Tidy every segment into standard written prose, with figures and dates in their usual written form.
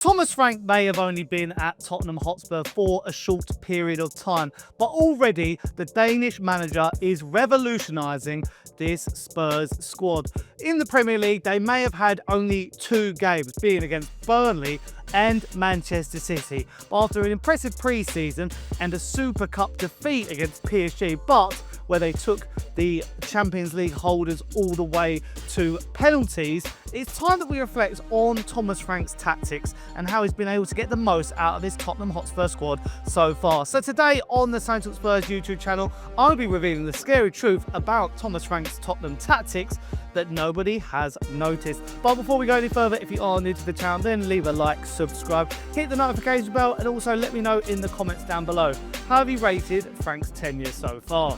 Thomas Frank may have only been at Tottenham Hotspur for a short period of time, but already the Danish manager is revolutionising this Spurs squad. In the Premier League, they may have had only 2 games, being against Burnley and Manchester City, after an impressive pre-season and a Super Cup defeat against PSG, but where they took the Champions League holders all the way to penalties. It's time that we reflect on Thomas Frank's tactics and how he's been able to get the most out of this Tottenham Hotspur squad so far. So today on the talkSPORT Spurs YouTube channel, I'll be revealing the scary truth about Thomas Frank's Tottenham tactics that nobody has noticed. But before we go any further, if you are new to the channel, then leave a like, subscribe, hit the notification bell, and also let me know in the comments down below, how have you rated Frank's tenure so far?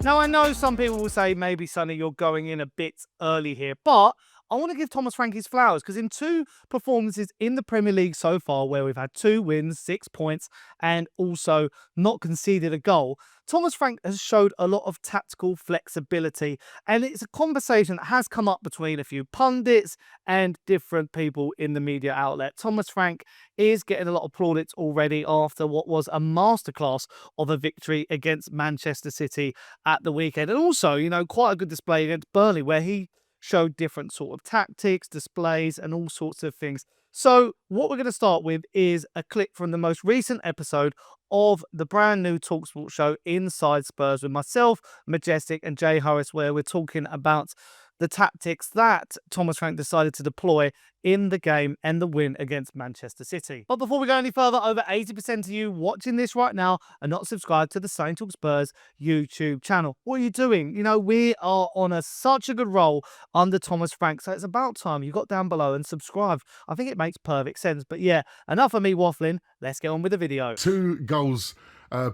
Now, I know some people will say, maybe, Sonny, you're going in a bit early here, but I want to give Thomas Frank his flowers, because in 2 performances in the Premier League so far, where we've had 2 wins, 6 points, and also not conceded a goal, Thomas Frank has showed a lot of tactical flexibility, and it's a conversation that has come up between a few pundits and different people in the media outlet. Thomas Frank is getting a lot of plaudits already after what was a masterclass of a victory against Manchester City at the weekend, and also, quite a good display against Burnley, where he showed different sort of tactics, displays, and all sorts of things. So what we're going to start with is a clip from the most recent episode of the brand new talkSPORT show Inside Spurs with myself, Majestic, and Jay Harris, where we're talking about the tactics that Thomas Frank decided to deploy in the game and the win against Manchester City. But before we go any further, over 80% of you watching this right now are not subscribed to the talkSPORT Spurs YouTube channel. What are you doing? We are on such a good roll under Thomas Frank, so it's about time you got down below and subscribe. I think it makes perfect sense. But yeah, enough of me waffling. Let's get on with the video. 2 goals,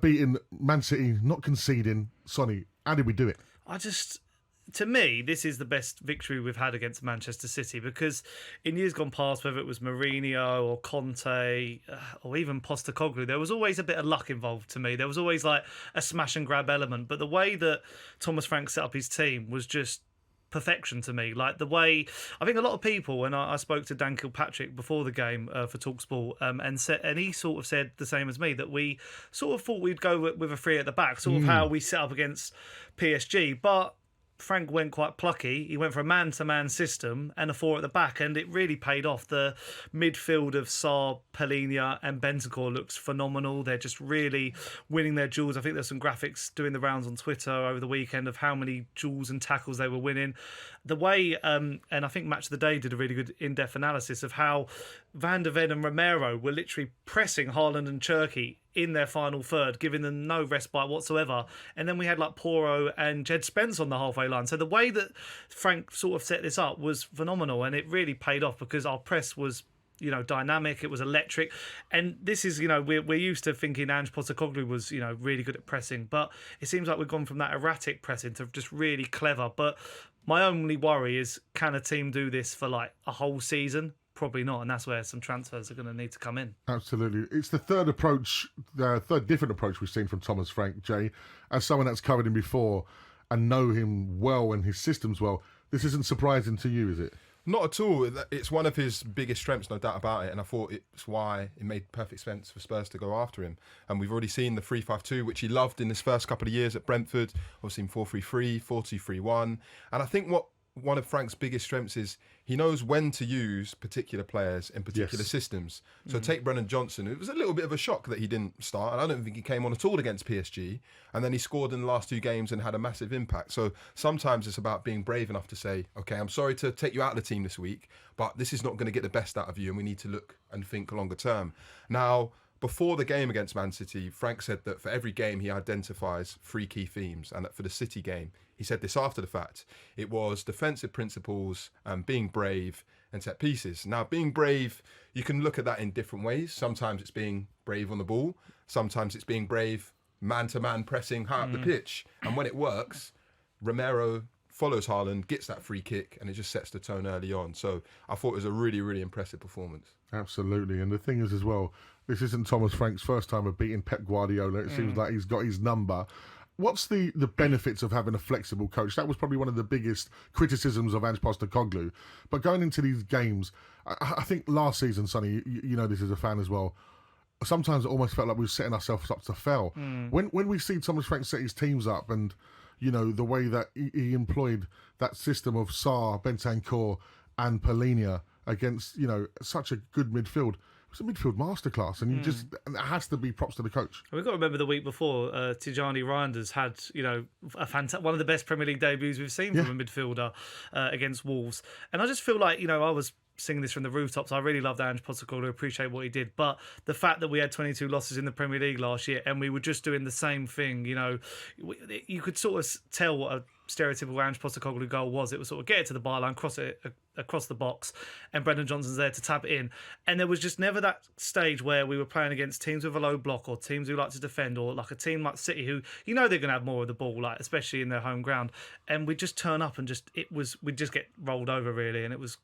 beating Man City, not conceding. Sonny, how did we do it? To me, this is the best victory we've had against Manchester City, because in years gone past, whether it was Mourinho or Conte or even Postecoglou, there was always a bit of luck involved to me. There was always like a smash and grab element. But the way that Thomas Frank set up his team was just perfection to me. Like the way, I think a lot of people, when I spoke to Dan Kilpatrick before the game for talkSPORT, and he sort of said the same as me, that we sort of thought we'd go with a 3 at the back, sort of how we set up against PSG. But Frank went quite plucky. He went for a man-to-man system and a 4 at the back, and it really paid off. The midfield of Sarr, Palhinha and Bentancur looks phenomenal. They're just really winning their duels. I think there's some graphics doing the rounds on Twitter over the weekend of how many duels and tackles they were winning. The way, and I think Match of the Day did a really good in-depth analysis of how Van der Ven and Romero were literally pressing Haaland and Cherki in their final third, giving them no respite whatsoever. And then we had like Porro and Jed Spence on the halfway line. So the way that Frank sort of set this up was phenomenal, and it really paid off because our press was dynamic, it was electric. And this is, we're used to thinking Ange Postecoglou was, really good at pressing, but it seems like we've gone from that erratic pressing to just really clever. But my only worry is, can a team do this for like a whole season? Probably not, and that's where some transfers are going to need to come in. Absolutely. It's the third different approach we've seen from Thomas Frank, Jay. As someone that's covered him before and know him well and his systems well, this isn't surprising to you, is it? Not at all. It's one of his biggest strengths, no doubt about it, and I thought it's why it made perfect sense for Spurs to go after him. And we've already seen the 3-5-2, which he loved in his first couple of years at Brentford. Obviously in 4-3-3, 4-2-3-1. And I think one of Frank's biggest strengths is he knows when to use particular players in particular systems. So take Brennan Johnson. It was a little bit of a shock that he didn't start, and I don't think he came on at all against PSG. And then he scored in the last 2 games and had a massive impact. So sometimes it's about being brave enough to say, okay, I'm sorry to take you out of the team this week, but this is not going to get the best out of you, and we need to look and think longer term. Now, before the game against Man City, Frank said that for every game he identifies 3 key themes, and that for the City game, he said this after the fact, it was defensive principles, being brave, and set pieces. Now, being brave, you can look at that in different ways. Sometimes it's being brave on the ball. Sometimes it's being brave man-to-man pressing high up the pitch. And when it works, Romero follows Haaland, gets that free kick, and it just sets the tone early on. So I thought it was a really, really impressive performance. Absolutely. And the thing is as well, this isn't Thomas Frank's first time of beating Pep Guardiola. It seems like he's got his number. what's the benefits of having a flexible coach? That was probably one of the biggest criticisms of Ange Postecoglou. But going into these games, I think last season, Sonny, you know this as a fan as well, sometimes it almost felt like we were setting ourselves up to fail. When we see Thomas Frank set his teams up and, you know, the way that he employed that system of Sarr, Bentancur and Palhinha against, you know, such a good midfield. It was a midfield masterclass, and and it has to be props to the coach. We've got to remember the week before, Tijani Reinders had, you know, one of the best Premier League debuts we've seen from a midfielder against Wolves. And I just feel like, you know, I was singing this from the rooftops. I really loved Ange Postecoglou, appreciate what he did. But the fact that we had 22 losses in the Premier League last year and we were just doing the same thing, you know, you could sort of tell what a stereotypical Ange Postecoglou goal was. It was sort of get it to the byline, cross it across the box, and Brendan Johnson's there to tap it in. And there was just never that stage where we were playing against teams with a low block or teams who like to defend, or like a team like City who, you know, they're going to have more of the ball, like especially in their home ground. And we just turn up and we'd just get rolled over really, and it was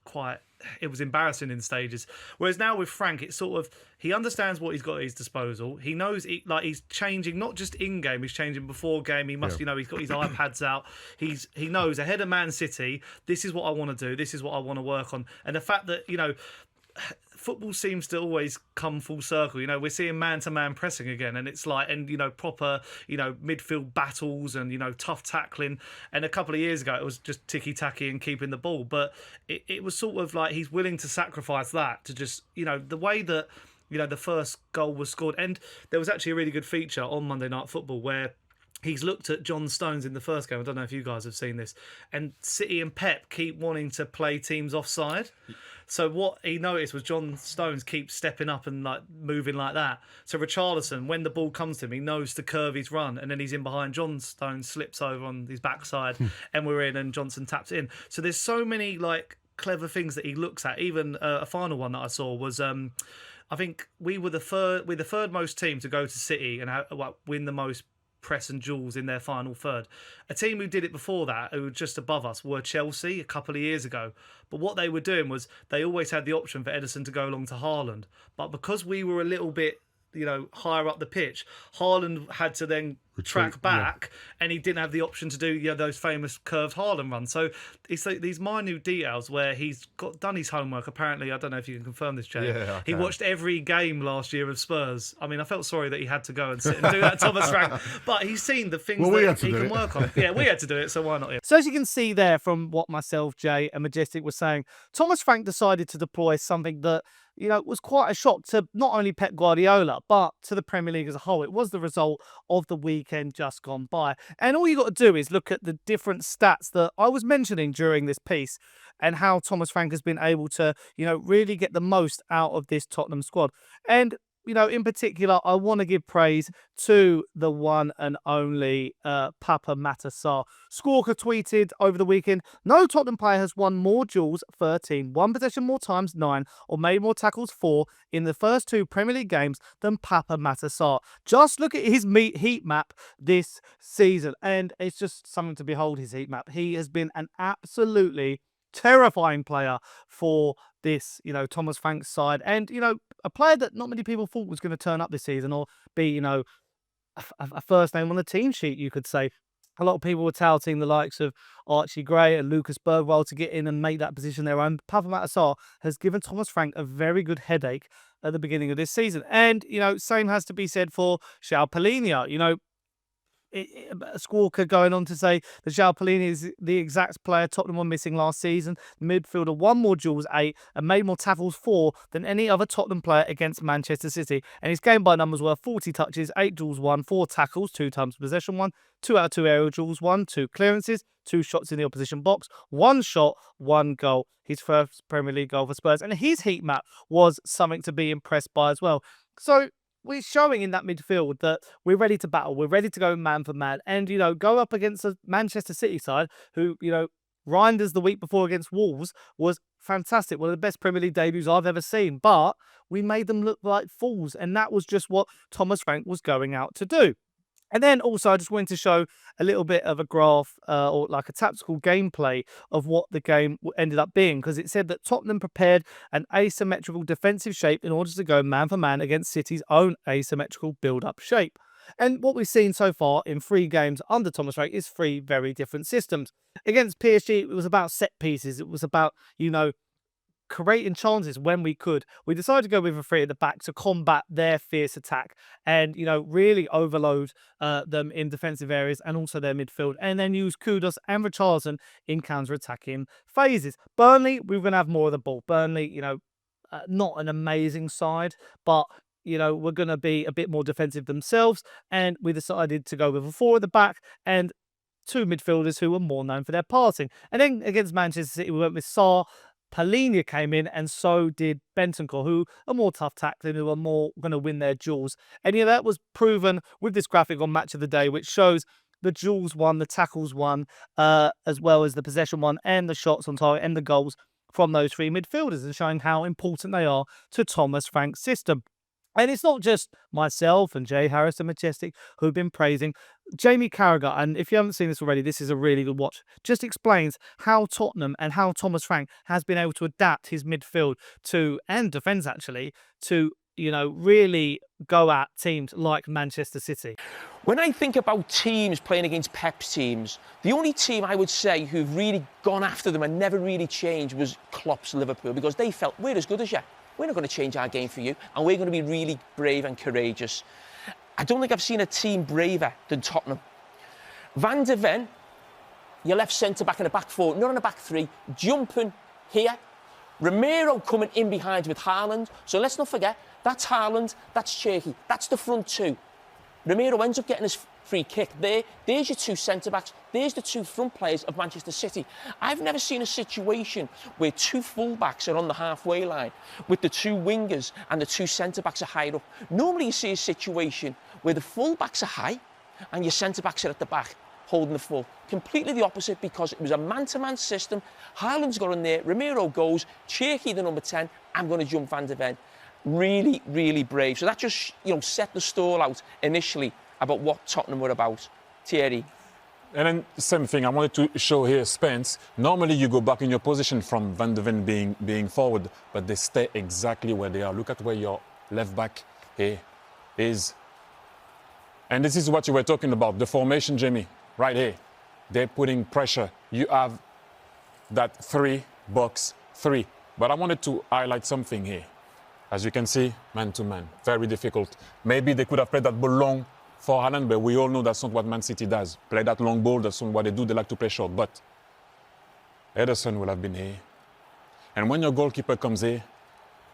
embarrassing in stages. Whereas now with Frank, it's sort of, he understands what he's got at his disposal. He knows he's changing, not just in game, he's changing before game. He must, you know, he's got his iPads out. He knows ahead of Man City, this is what I want to do. This is what I want to work on. And the fact that, you know, football seems to always come full circle. You know, we're seeing man-to-man pressing again, and it's like, and, you know, proper, you know, midfield battles and, you know, tough tackling. And a couple of years ago, it was just ticky-tacky and keeping the ball. But it was sort of like he's willing to sacrifice that to just, you know, the way that, you know, the first goal was scored. And there was actually a really good feature on Monday Night Football where he's looked at John Stones in the first game. I don't know if you guys have seen this. And City and Pep keep wanting to play teams offside. So what he noticed was John Stones keeps stepping up and like moving like that. So Richarlison, when the ball comes to him, he knows to curve his run, and then he's in behind. John Stones slips over on his backside, and we're in, and Johnson taps it in. So there's so many like clever things that he looks at. Even a final one that I saw was, I think we're the third most team to go to City and win the most press and duels in their final third. A team who did it before that, who were just above us, were Chelsea a couple of years ago. But what they were doing was they always had the option for Ederson to go along to Haaland. But because we were a little bit, you know, higher up the pitch, Haaland had to then track back, and he didn't have the option to do, you know, those famous curved Haaland runs. So it's like these minute details where he's done his homework. Apparently, I don't know if you can confirm this, Jay. Yeah, he watched every game last year of Spurs. I mean, I felt sorry that he had to go and sit and do that, Thomas Frank. But he's seen the things that he can work on. Yeah, we had to do it, so why not him? So as you can see there from what myself, Jay, and Majestic were saying, Thomas Frank decided to deploy something that, you know, was quite a shock to not only Pep Guardiola, but to the Premier League as a whole. It was the result of the weekend just gone by. And all you got to do is look at the different stats that I was mentioning during this piece and how Thomas Frank has been able to, you know, really get the most out of this Tottenham squad. And, you know, in particular, I want to give praise to the one and only Papa Matasar. Squawker tweeted over the weekend, no Tottenham player has won more duels, 13, one possession more times, 9, or made more tackles, 4, in the first 2 Premier League games than Papa Matasar. Just look at his heat map this season, and it's just something to behold, his heat map. He has been an absolutely terrifying player for this, you know, Thomas Frank's side, and, you know, a player that not many people thought was going to turn up this season or be, you know, a first name on the team sheet, you could say. A lot of people were touting the likes of Archie Gray and Lucas Bergwall to get in and make that position their own. Papa Matasar has given Thomas Frank a very good headache at the beginning of this season. And, you know, same has to be said for João Palhinha. You know, Squawker going on to say that João Palhinha is the exact player Tottenham were missing last season. The midfielder won more duels, 8, and made more tackles, 4, than any other Tottenham player against Manchester City. And his game by numbers were 40 touches, 8 duels won, 4 tackles, 2 times possession won, 2 out of 2 aerial duels won, 2 clearances, 2 shots in the opposition box, 1 shot, 1 goal. His first Premier League goal for Spurs. And his heat map was something to be impressed by as well. So we're showing in that midfield that we're ready to battle. We're ready to go man for man. And, you know, go up against a Manchester City side who, you know, Reinders the week before against Wolves was fantastic. One of the best Premier League debuts I've ever seen. But we made them look like fools. And that was just what Thomas Frank was going out to do. And then also I just wanted to show a little bit of a graph or like a tactical gameplay of what the game ended up being, because it said that Tottenham prepared an asymmetrical defensive shape in order to go man for man against City's own asymmetrical build-up shape. And what we've seen so far in 3 games under Thomas Frank is 3 very different systems. Against PSG, it was about set pieces. It was about, creating chances when we could. We decided to go with a 3 at the back to combat their fierce attack and, really overload them in defensive areas and also their midfield, and then use Kudus and Richarlison in counter-attacking phases. Burnley, we were going to have more of the ball. Burnley, not an amazing side, but we're going to be a bit more defensive themselves, and we decided to go with a 4 at the back and 2 midfielders who were more known for their passing. And then against Manchester City, we went with Sarr. Palhinha came in, and so did Bentancur, who are more tough tackling, who are more going to win their duels. And that was proven with this graphic on Match of the Day, which shows the duels won, the tackles won, as well as the possession won, and the shots on target and the goals from those 3 midfielders, and showing how important they are to Thomas Frank's system. And it's not just myself and Jay Harris and Majestic who've been praising Jamie Carragher. And if you haven't seen this already, this is a really good watch. Just explains how Tottenham and how Thomas Frank has been able to adapt his midfield to, and defence actually, to, really go at teams like Manchester City. When I think about teams playing against Pep's teams, the only team I would say who've really gone after them and never really changed was Klopp's Liverpool, because they felt, we're as good as you. We're not going to change our game for you, and we're going to be really brave and courageous. I don't think I've seen a team braver than Tottenham. Van de Ven, your left centre-back in the back 4, not in the back 3, jumping here. Romero coming in behind with Haaland. So let's not forget, that's Haaland, that's Cherky, that's the front 2. Romero ends up getting his free kick there. There's your 2 centre-backs. There's the 2 front players of Manchester City. I've never seen a situation where 2 full-backs are on the halfway line with the 2 wingers and the 2 centre-backs are higher up. Normally you see a situation where the full-backs are high and your centre-backs are at the back holding the full. Completely the opposite, because it was a man-to-man system. Haaland's got in there, Romero goes, Cherky the number 10, I'm going to jump Van de Ven. Really, really brave. So that just, set the stall out initially about what Tottenham were about. Thierry. And then same thing, I wanted to show here Spence. Normally you go back in your position from Van de Ven being forward, but they stay exactly where they are. Look at where your left back here is. And this is what you were talking about, the formation, Jamie, right here. They're putting pressure. You have that 3-box-3. But I wanted to highlight something here. As you can see, man-to-man, very difficult. Maybe they could have played that ball long for Haaland, but we all know that's not what Man City does. Play that long ball, that's not what they do. They like to play short. But Ederson will have been here. And when your goalkeeper comes here,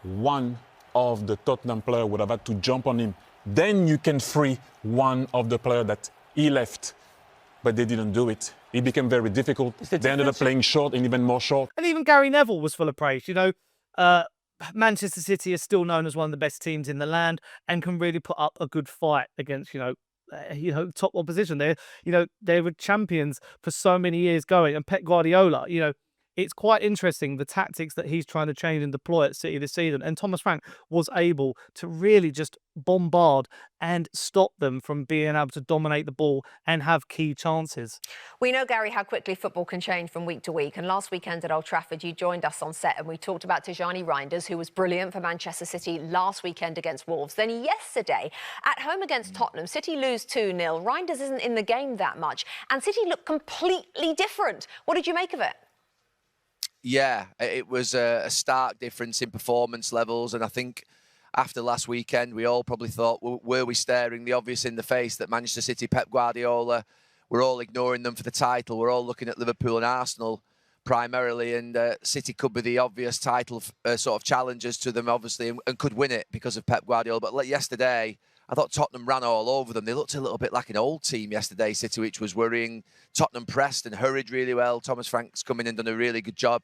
one of the Tottenham players would have had to jump on him. Then you can free one of the players that he left. But they didn't do it. It became very difficult. They ended up playing short and even more short. And even Gary Neville was full of praise. Manchester City is still known as one of the best teams in the land and can really put up a good fight against, top opposition. They were champions for so many years going. And Pep Guardiola, it's quite interesting the tactics that he's trying to change and deploy at City this season. And Thomas Frank was able to really just bombard and stop them from being able to dominate the ball and have key chances. We know, Gary, how quickly football can change from week to week. And last weekend at Old Trafford, you joined us on set and we talked about Tijani Reinders, who was brilliant for Manchester City last weekend against Wolves. Then yesterday, at home against Tottenham, City lose 2-0. Reinders isn't in the game that much. And City looked completely different. What did you make of it? Yeah, it was a stark difference in performance levels. And I think after last weekend, we all probably thought, were we staring the obvious in the face that Manchester City, Pep Guardiola, we're all ignoring them for the title. We're all looking at Liverpool and Arsenal primarily. And City could be the obvious title sort of challengers to them, obviously, and could win it because of Pep Guardiola. But like yesterday, I thought Tottenham ran all over them. They looked a little bit like an old team yesterday, City, which was worrying. Tottenham pressed and hurried really well. Thomas Frank's come in and done a really good job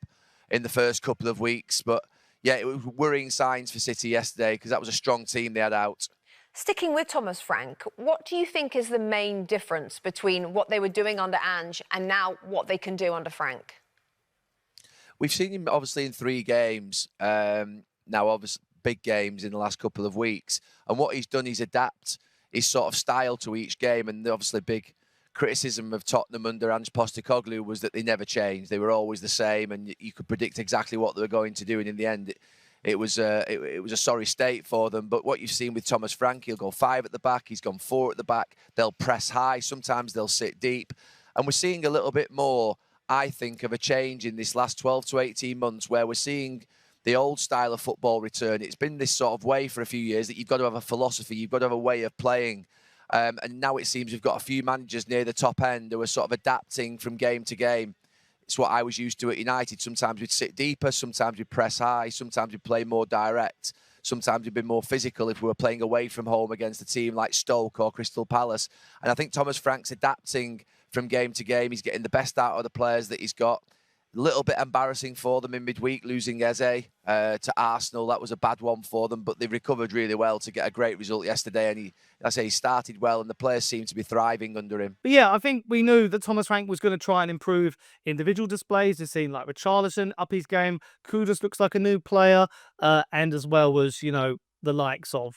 in the first couple of weeks. But yeah, it was worrying signs for City yesterday because that was a strong team they had out. Sticking with Thomas Frank, what do you think is the main difference between what they were doing under Ange and now what they can do under Frank? We've seen him obviously in 3 games. Now, obviously, big games in the last couple of weeks. And what he's done is adapt his sort of style to each game. And obviously big criticism of Tottenham under Ange Postecoglou was that they never changed. They were always the same and you could predict exactly what they were going to do. And in the end, it was a sorry state for them. But what you've seen with Thomas Frank, he'll go 5 at the back, he's gone 4 at the back. They'll press high, sometimes they'll sit deep. And we're seeing a little bit more, I think, of a change in this last 12 to 18 months where we're seeing the old style of football return. It's been this sort of way for a few years that you've got to have a philosophy, you've got to have a way of playing. And now it seems we've got a few managers near the top end who are sort of adapting from game to game. It's what I was used to at United. Sometimes we'd sit deeper, sometimes we'd press high, sometimes we'd play more direct, sometimes we'd be more physical if we were playing away from home against a team like Stoke or Crystal Palace. And I think Thomas Frank's adapting from game to game. He's getting the best out of the players that he's got. A little bit embarrassing for them in midweek, losing Eze to Arsenal. That was a bad one for them, but they've recovered really well to get a great result yesterday. And he started well, and the players seem to be thriving under him. But yeah, I think we knew that Thomas Frank was going to try and improve individual displays. We've seen like Richarlison up his game. Kudus looks like a new player, and as well as, the likes of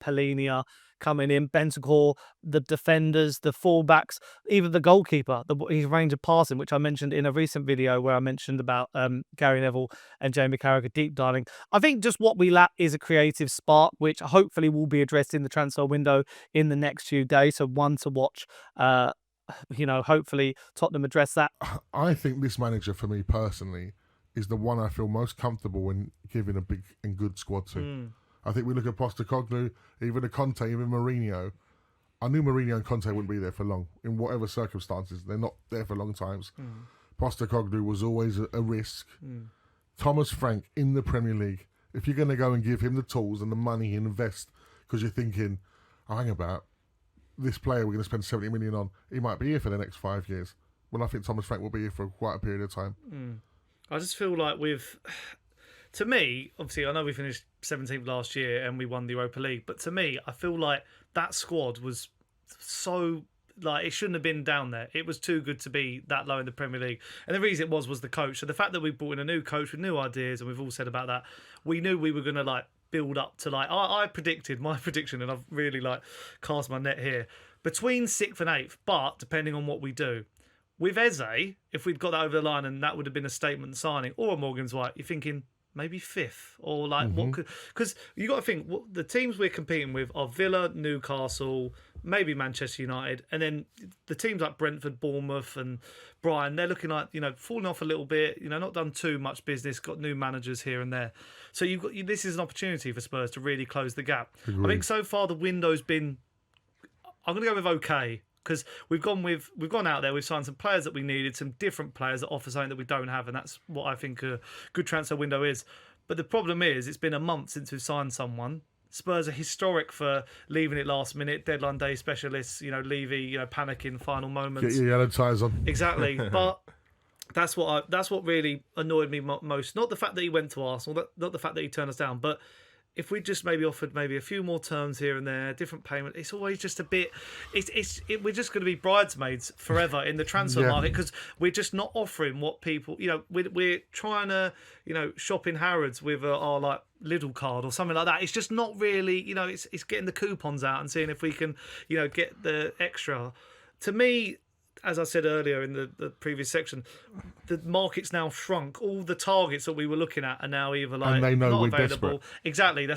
Polinia coming in, Bentancur, the defenders, the fullbacks, even the goalkeeper, his range of passing, which I mentioned in a recent video where I mentioned about Gary Neville and Jamie Carragher deep diving. I think just what we lack is a creative spark, which hopefully will be addressed in the transfer window in the next few days. So one to watch. Hopefully Tottenham address that. I think this manager, for me personally, is the one I feel most comfortable in giving a big and good squad to. I think we look at Postecoglou, even a Conte, even Mourinho. I knew Mourinho and Conte wouldn't be there for long, in whatever circumstances. They're not there for long times. Postecoglou was always a risk. Thomas Frank in the Premier League, if you're going to go and give him the tools and the money and invest, because you're thinking, hang about, this player we're going to spend 70 million on, he might be here for the next 5 years. Well, I think Thomas Frank will be here for quite a period of time. I just feel like to me, obviously, I know we finished 17th last year and we won the Europa League, but to me, I feel like that squad was so, it shouldn't have been down there. It was too good to be that low in the Premier League. And the reason it was the coach. So the fact that we brought in a new coach with new ideas, and we've all said about that, we knew we were going to, build up to, I predicted, my prediction, and I've really, cast my net here, between 6th and 8th, but depending on what we do. With Eze, if we'd got that over the line and that would have been a statement signing, or a Morgan's White, you're thinking, maybe 5th, or what could, because you got to think the teams we're competing with are Villa, Newcastle, maybe Manchester United, and then the teams like Brentford, Bournemouth, and Brighton. They're looking like falling off a little bit. Not done too much business. Got new managers here and there, so this is an opportunity for Spurs to really close the gap. Agreed. I think so far the window's been. I'm going to go with okay. Because we've gone out there, we've signed some players that we needed, some different players that offer something that we don't have, and that's what I think a good transfer window is. But the problem is, it's been a month since we've signed someone. Spurs are historic for leaving it last minute, deadline day specialists, Levy, panicking final moments. Get your yellow ties on. Exactly, but that's what really annoyed me most. Not the fact that he went to Arsenal, not the fact that he turned us down, but if we just maybe offered a few more terms here and there, different payment, it's always just a bit. We're just going to be bridesmaids forever in the transfer market because we're just not offering what people. We're trying to shop in Harrods with our Lidl card or something like that. It's just not really. It's getting the coupons out and seeing if we can get the extra. To me, as I said earlier in the previous section, the market's now shrunk. All the targets that we were looking at are now either and they know not we're available. Desperate. Exactly.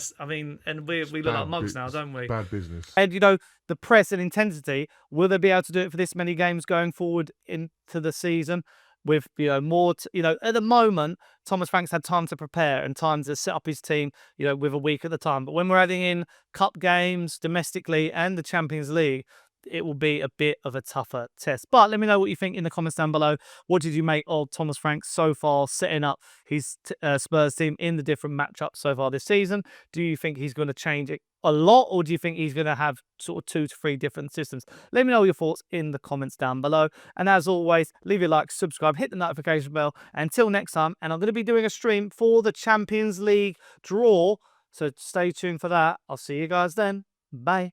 And we look like mugs now, don't we? Bad business. And the press and intensity. Will they be able to do it for this many games going forward into the season? With more, at the moment, Thomas Frank's had time to prepare and time to set up his team, with a week at the time. But when we're adding in cup games domestically and the Champions League, it will be a bit of a tougher test. But let me know what you think in the comments down below. What did you make of Thomas Frank so far setting up his Spurs team in the different matchups so far this season? Do you think he's going to change it a lot, or do you think he's going to have sort of 2 to 3 different systems? Let me know your thoughts in the comments down below. And as always, leave your like, subscribe, hit the notification bell. Until next time, and I'm going to be doing a stream for the Champions League draw, so stay tuned for that. I'll see you guys then. Bye.